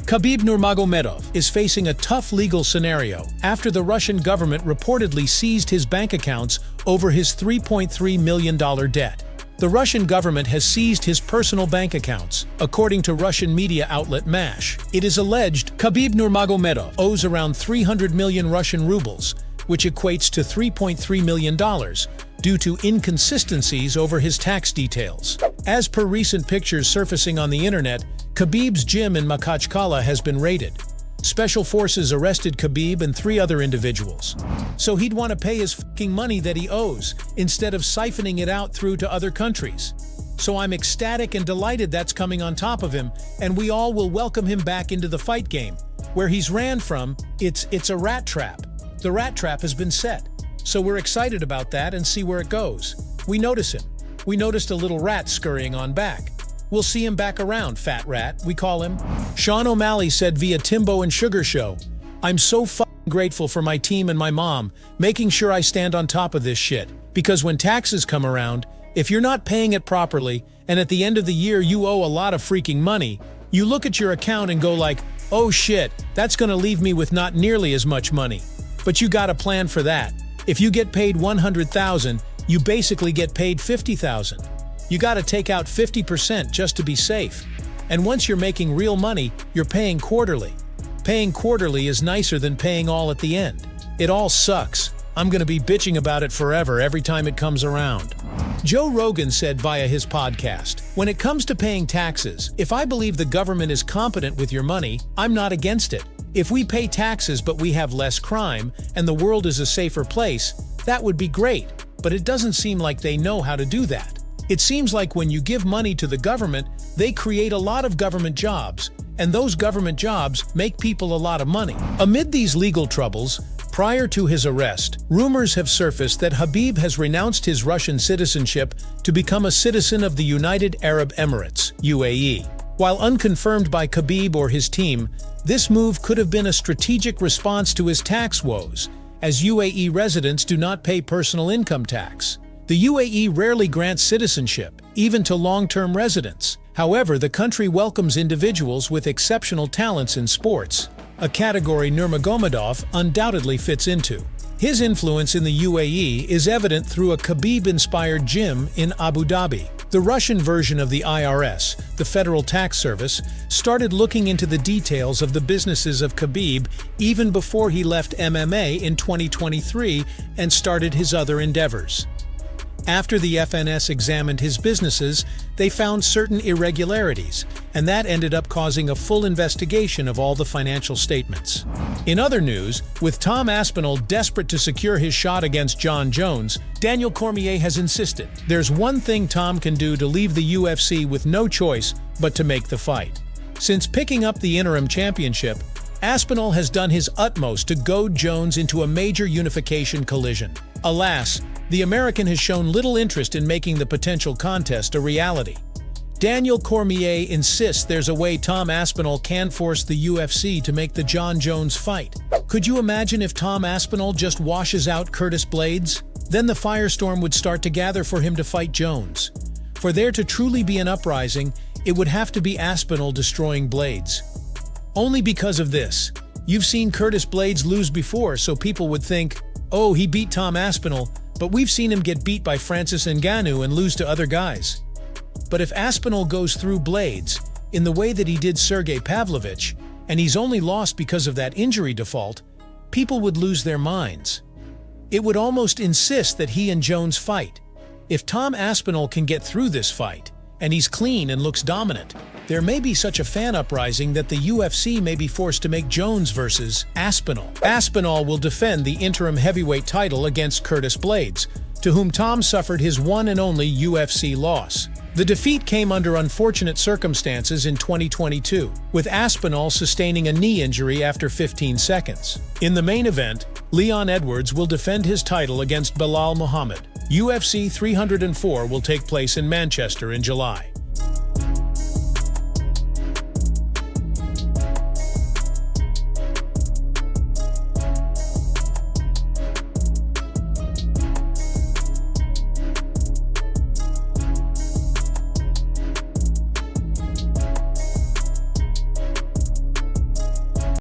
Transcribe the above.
Khabib Nurmagomedov is facing a tough legal scenario after the Russian government reportedly seized his bank accounts over his $3.3 million debt. The Russian government has seized his personal bank accounts, according to Russian media outlet MASH. It is alleged Khabib Nurmagomedov owes around 300 million Russian rubles, which equates to $3.3 million, due to inconsistencies over his tax details. As per recent pictures surfacing on the internet, Khabib's gym in Makhachkala has been raided. Special forces arrested Khabib and 3 other individuals. So he'd want to pay his fucking money that he owes, instead of siphoning it out through to other countries. So I'm ecstatic and delighted that's coming on top of him, and we all will welcome him back into the fight game. Where he's ran from, it's a rat trap. The rat trap has been set. So we're excited about that and see where it goes. We notice him. We noticed a little rat scurrying on back. We'll see him back around, fat rat, we call him. Sean O'Malley said via Timbo and Sugar Show, "I'm so fucking grateful for my team and my mom, making sure I stand on top of this shit. Because when taxes come around, if you're not paying it properly, and at the end of the year you owe a lot of freaking money, you look at your account and go like, oh shit, that's gonna leave me with not nearly as much money. But you got a plan for that. If you get paid $100,000, you basically get paid $50,000. You gotta take out 50% just to be safe. And once you're making real money, you're paying quarterly. Paying quarterly is nicer than paying all at the end. It all sucks. I'm gonna be bitching about it forever every time it comes around." Joe Rogan said via his podcast, "When it comes to paying taxes, if I believe the government is competent with your money, I'm not against it. If we pay taxes but we have less crime and the world is a safer place, that would be great, but it doesn't seem like they know how to do that. It seems like when you give money to the government, they create a lot of government jobs, and those government jobs make people a lot of money." Amid these legal troubles, prior to his arrest, rumors have surfaced that Khabib has renounced his Russian citizenship to become a citizen of the United Arab Emirates, UAE. While unconfirmed by Khabib or his team, this move could have been a strategic response to his tax woes, as UAE residents do not pay personal income tax. The UAE rarely grants citizenship, even to long-term residents. However, the country welcomes individuals with exceptional talents in sports, a category Nurmagomedov undoubtedly fits into. His influence in the UAE is evident through a Khabib-inspired gym in Abu Dhabi. The Russian version of the IRS, the Federal Tax Service, started looking into the details of the businesses of Khabib even before he left MMA in 2023 and started his other endeavors. After the FNS examined his businesses, they found certain irregularities, and that ended up causing a full investigation of all the financial statements. In other news, with Tom Aspinall desperate to secure his shot against Jon Jones, Daniel Cormier has insisted there's one thing Tom can do to leave the UFC with no choice but to make the fight. Since picking up the interim championship, Aspinall has done his utmost to goad Jones into a major unification collision. Alas, the American has shown little interest in making the potential contest a reality. Daniel Cormier insists there's a way Tom Aspinall can force the UFC to make the Jon Jones fight. Could you imagine if Tom Aspinall just washes out Curtis Blaydes? Then the firestorm would start to gather for him to fight Jones. For there to truly be an uprising, it would have to be Aspinall destroying Blaydes. Only because of this. You've seen Curtis Blaydes lose before, so people would think, oh, he beat Tom Aspinall, but we've seen him get beat by Francis Ngannou and lose to other guys. But if Aspinall goes through Blaydes, in the way that he did Sergey Pavlovich, and he's only lost because of that injury default, people would lose their minds. It would almost insist that he and Jones fight. If Tom Aspinall can get through this fight, and he's clean and looks dominant, there may be such a fan uprising that the UFC may be forced to make Jones versus Aspinall. Aspinall will defend the interim heavyweight title against Curtis Blaydes, to whom Tom suffered his one and only UFC loss. The defeat came under unfortunate circumstances in 2022, with Aspinall sustaining a knee injury after 15 seconds. In the main event, Leon Edwards will defend his title against Belal Muhammad. UFC 304 will take place in Manchester in July.